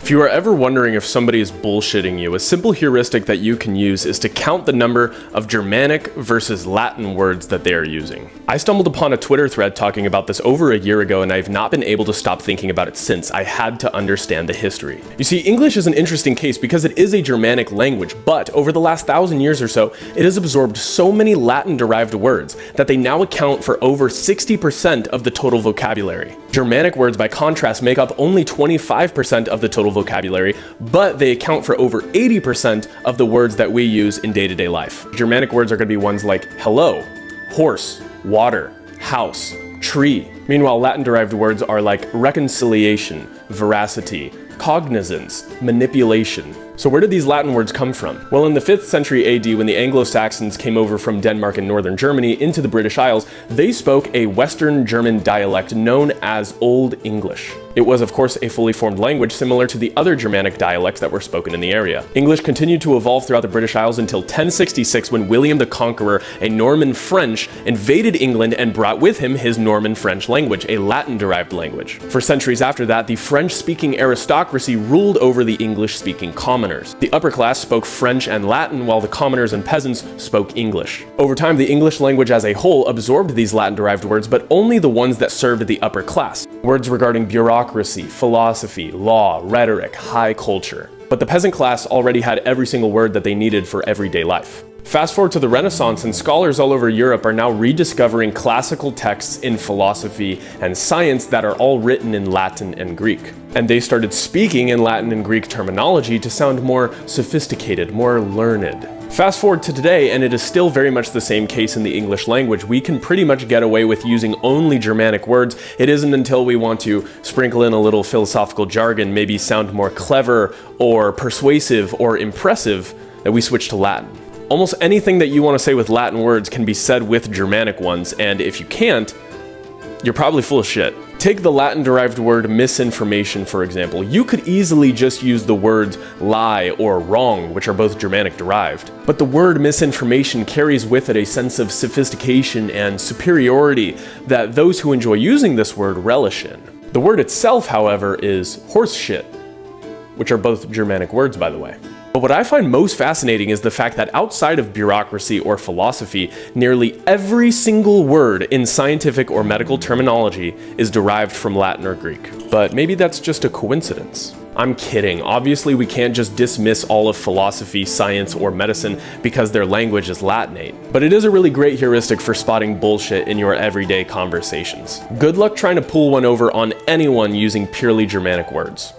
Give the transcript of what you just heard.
If you are ever wondering if somebody is bullshitting you, a simple heuristic that you can use is to count the number of Germanic versus Latin words that they are using. I stumbled upon a Twitter thread talking about this over a year ago, and I've not been able to stop thinking about it since. I had to understand the history. You see, English is an interesting case because it is a Germanic language, but over the last 1,000 years or so, it has absorbed so many Latin-derived words that they now account for over 60% of the total vocabulary. Germanic words, by contrast, make up only 25% of the total vocabulary, but they account for over 80% of the words that we use in day-to-day life. Germanic words are going to be ones like hello, horse, water, house, tree. Meanwhile, Latin-derived words are like reconciliation, veracity, cognizance, manipulation. So where did these Latin words come from? Well, in the 5th century AD, when the Anglo-Saxons came over from Denmark and northern Germany into the British Isles, they spoke a Western German dialect known as Old English. It was, of course, a fully formed language similar to the other Germanic dialects that were spoken in the area. English continued to evolve throughout the British Isles until 1066, when William the Conqueror, a Norman French, invaded England and brought with him his Norman French language, a Latin-derived language. For centuries after that, the French-speaking aristocracy ruled over the English-speaking commoners. The upper class spoke French and Latin, while the commoners and peasants spoke English. Over time, the English language as a whole absorbed these Latin-derived words, but only the ones that served the upper class. Words regarding bureaucracy, philosophy, law, rhetoric, high culture. But the peasant class already had every single word that they needed for everyday life. Fast forward to the Renaissance, and scholars all over Europe are now rediscovering classical texts in philosophy and science that are all written in Latin and Greek. And they started speaking in Latin and Greek terminology to sound more sophisticated, more learned. Fast forward to today, and it is still very much the same case in the English language. We can pretty much get away with using only Germanic words. It isn't until we want to sprinkle in a little philosophical jargon, maybe sound more clever or persuasive or impressive, that we switch to Latin. Almost anything that you want to say with Latin words can be said with Germanic ones, and if you can't, you're probably full of shit. Take the Latin-derived word misinformation, for example. You could easily just use the words lie or wrong, which are both Germanic-derived. But the word misinformation carries with it a sense of sophistication and superiority that those who enjoy using this word relish in. The word itself, however, is horseshit, which are both Germanic words, by the way. But what I find most fascinating is the fact that outside of bureaucracy or philosophy, nearly every single word in scientific or medical terminology is derived from Latin or Greek. But maybe that's just a coincidence. I'm kidding. Obviously, we can't just dismiss all of philosophy, science, or medicine because their language is Latinate. But it is a really great heuristic for spotting bullshit in your everyday conversations. Good luck trying to pull one over on anyone using purely Germanic words.